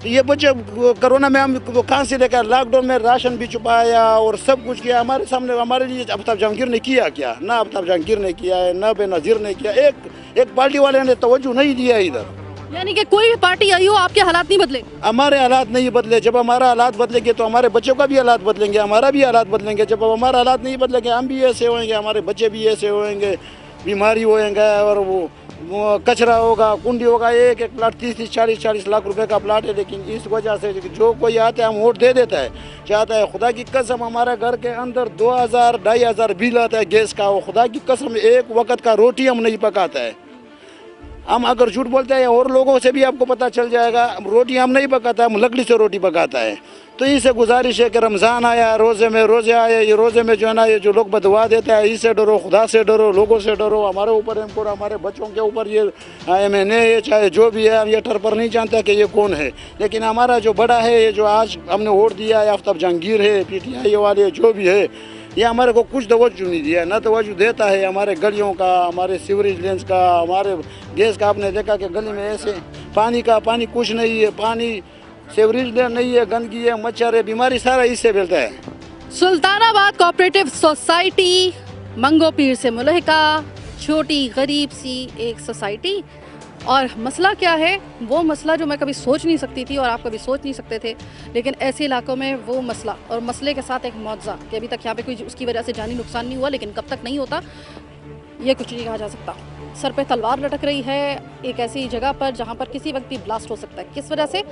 तो ये बच्चे कोरोना में हम कहाँ से लेकर लॉकडाउन में राशन भी छुपाया और सब कुछ किया हमारे सामने। हमारे लिए आफ्ताब जहांगीर ने किया क्या? ना आफ्ताब जहांगीर ने किया है, ना बेनज़ीर ने किया। एक पार्टी वाले ने तवज्जो नहीं दिया इधर। यानी कि कोई भी पार्टी आई हो आपके हालात नहीं बदले? हमारे हालात नहीं बदले। जब हमारा हालात बदलेंगे तो हमारे बच्चों का भी हालात बदलेंगे, हमारा भी हालात बदलेंगे। जब हमारा हालात नहीं बदलेंगे हम भी ऐसे होंगे, हमारे बच्चे भी ऐसे होंगे, बीमारी होएंगे और वो कचरा होगा, कुंडी होगा। एक प्लाट 30-30, 40-40 लाख रुपए का प्लाट है। लेकिन इस वजह से जो कोई आता है हम वोट दे देता है, चाहता है। खुदा की कसम हमारे घर के अंदर 2000-2500 बिल आता है गैस का। वो खुदा की कसम एक वक्त का रोटी हम नहीं पकाता है। हम अगर झूठ बोलते हैं और लोगों से भी आपको पता चल जाएगा, रोटी हम नहीं पकाता, हम लकड़ी से रोटी पकाता है। तो इससे गुजारिश है कि रमज़ान आया, रोज़े आए, ये रोज़े में जो है ना ये जो लोग बदवा देते हैं, इससे डरो, खुदा से डरो, लोगों से डरो। हमारे ऊपर हमारे बच्चों के ऊपर ये MNA है, चाहे जो भी है, हम ये ठर पर नहीं जानता कि ये कौन है। लेकिन हमारा जो बड़ा है, ये जो आज हमने वोट दिया है, आफ्ताब जहांगीर है, PTI वाले जो भी है, ये हमारे को कुछ तवज्जो नहीं दिया। ना तवज्जो देता है हमारे गलियों का, हमारे सीवरेज लेंस का, हमारे गैस का। आपने देखा कि गली में ऐसे पानी कुछ नहीं है, पानी सीवरेज लेन नहीं है, गंदगी है, मच्छर है, बीमारी सारा इससे फैलता है। सुल्तानाबाद कोऑपरेटिव सोसाइटी मंगो पीर से मुल्हिका, छोटी गरीब सी एक सोसाइटी। और मसला क्या है? वो मसला जो मैं कभी सोच नहीं सकती थी और आप कभी सोच नहीं सकते थे। लेकिन ऐसे इलाकों में वो मसला और मसले के साथ एक मुआवजा कि अभी तक यहाँ पे कोई उसकी वजह से जानी नुकसान नहीं हुआ, लेकिन कब तक नहीं होता ये कुछ नहीं कहा जा सकता। सर पे तलवार लटक रही है एक ऐसी जगह पर जहाँ पर किसी वक्त भी ब्लास्ट हो सकता है। किस वजह से?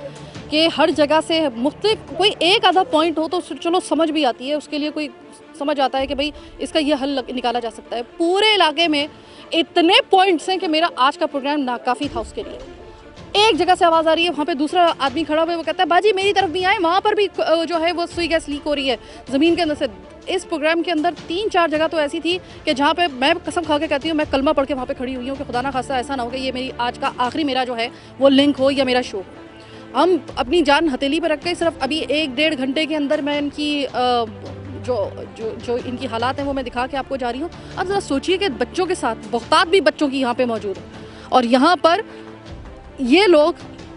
कि हर जगह से मुख्तलिफ कोई एक आधा पॉइंट हो तो चलो समझ भी आती है, उसके लिए कोई समझ आता है कि भाई इसका ये हल निकाला जा सकता है। पूरे इलाके में इतने पॉइंट्स हैं कि मेरा आज का प्रोग्राम नाकाफ़ी था उसके लिए। एक जगह से आवाज़ आ रही है, वहाँ पे दूसरा आदमी खड़ा हुआ है, वो कहता है बाजी मेरी तरफ भी आए, वहाँ पर भी जो है वो सुई गैस लीक हो रही है ज़मीन के अंदर से। इस प्रोग्राम के अंदर 3-4 जगह तो ऐसी थी कि जहाँ पे मैं कसम खा के कहती हूँ, मैं कलमा पढ़ के वहाँ पे खड़ी हुई हूँ कि खुदा ना खास्ता ऐसा ना हो कि ये मेरी आज का आखिरी मेरा जो है वो लिंक हो या मेरा शो। हम अपनी जान हथेली पर रख के सिर्फ अभी 1-1.5 घंटे के अंदर मैं इनकी जो इनकी हालात हैं वो मैं दिखा के आपको जा रही हूँ। अब ज़रा सोचिए कि बच्चों के साथ बहुतात भी बच्चों की यहाँ पे मौजूद है और यहाँ पर ये लोग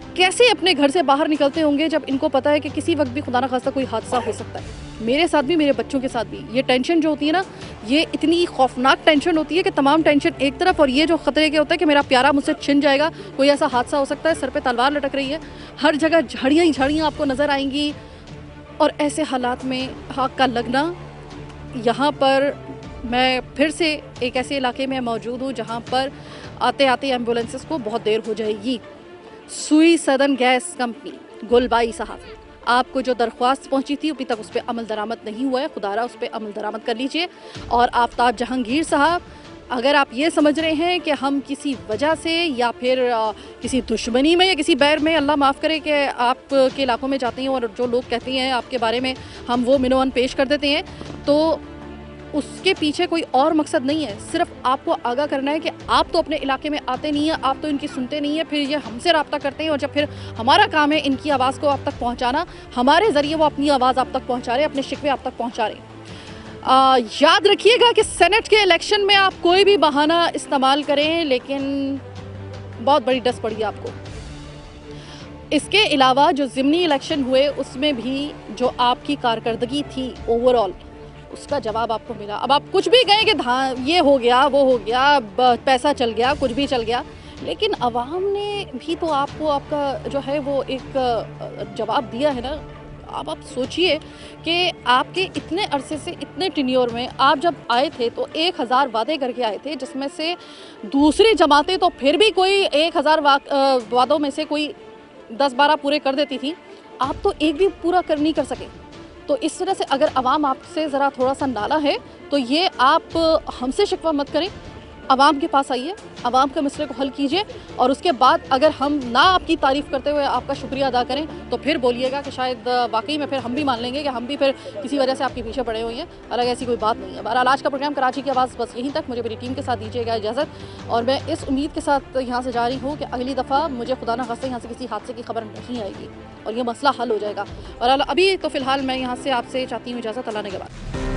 कैसे अपने घर से बाहर निकलते होंगे जब इनको पता है कि किसी वक्त भी खुदा ना खास्ता कोई हादसा हो सकता है। मेरे साथ भी, मेरे बच्चों के साथ भी ये टेंशन जो होती है ना, ये इतनी खौफनाक टेंशन होती है कि तमाम टेंशन एक तरफ, और ये जो ख़तरे के होता है कि मेरा प्यारा मुझसे छिन जाएगा, कोई ऐसा हादसा हो सकता है, सर पे तलवार लटक रही है, हर जगह झाड़ियाँ ही झाड़ियाँ आपको नज़र आएंगी। और ऐसे हालात में आग का लगना, यहाँ पर मैं फिर से एक ऐसे इलाके में मौजूद हूँ जहाँ पर आते आते एम्बुलेंसेस को बहुत देर हो जाएगी। सुई सदन गैस कंपनी, गुलबाई साहब, आपको जो दरख्वास्त पहुंची थी अभी तक उस पर अमल दरामद नहीं हुआ है, खुदारा उस पर अमल दरामद कर लीजिए। और आफ्ताब जहांगीर साहब, अगर आप ये समझ रहे हैं कि हम किसी वजह से या फिर किसी दुश्मनी में या किसी बैर में, अल्लाह माफ़ करे, कि आपके इलाकों में जाते हैं और जो लोग कहते हैं आपके बारे में हम वो मिनोअन पेश कर देते हैं, तो उसके पीछे कोई और मकसद नहीं है। सिर्फ आपको आगाह करना है कि आप तो अपने इलाके में आते नहीं हैं, आप तो इनकी सुनते नहीं हैं, फिर ये हमसे रब्ता करते हैं, और जब फिर हमारा काम है इनकी आवाज़ को आप तक पहुंचाना, हमारे ज़रिए वो अपनी आवाज़ आप तक पहुंचा रहे, अपने शिकवे आप तक पहुंचा रहे। याद रखिएगा कि सेनेट के इलेक्शन में आप कोई भी बहाना इस्तेमाल करें, लेकिन बहुत बड़ी डस पड़ी आपको। इसके अलावा जो ज़िमनी इलेक्शन हुए उसमें भी जो आपकी कारकर्दगी थी ओवरऑल, उसका जवाब आपको मिला। अब आप कुछ भी कहें कि ये हो गया, वो हो गया, पैसा चल गया, कुछ भी चल गया, लेकिन अवाम ने भी तो आपको आपका जो है वो एक जवाब दिया है ना। अब आप सोचिए कि आपके इतने अरसे से, इतने टेन्योर में आप जब आए थे तो 1000 वादे करके आए थे, जिसमें से दूसरी जमातें तो फिर भी कोई 1000 वादों में से कोई 10-12 पूरे कर देती थी, आप तो एक भी पूरा नहीं कर सके। तो इस तरह से अगर आवाम आपसे ज़रा थोड़ा सा नाला है तो ये आप हमसे शिकवा मत करें, आवाम के पास आइए, आवाम के मसले को हल कीजिए, और उसके बाद अगर हम ना आपकी तारीफ़ करते हुए आपका शुक्रिया अदा करें तो फिर बोलिएगा कि शायद वाकई में फिर हम भी मान लेंगे कि हम भी फिर किसी वजह से आपके पीछे पड़े हुए हैं। अलग ऐसी कोई बात नहीं है। बहरहाल आज का प्रोग्राम कराची की आवाज़ बस यहीं तक। मुझे मेरी टीम के साथ दीजिएगा इजाज़त, और मैं इस उम्मीद के साथ यहाँ से जा रही हूँ कि अगली दफ़ा मुझे खुदा न खास्ता यहाँ से किसी हादसे की खबर नहीं आएगी और ये मसला हल हो जाएगा। और अभी तो फ़िलहाल मैं यहाँ से आपसे चाहती हूँ इजाज़त। अल्लाह ने के बाद।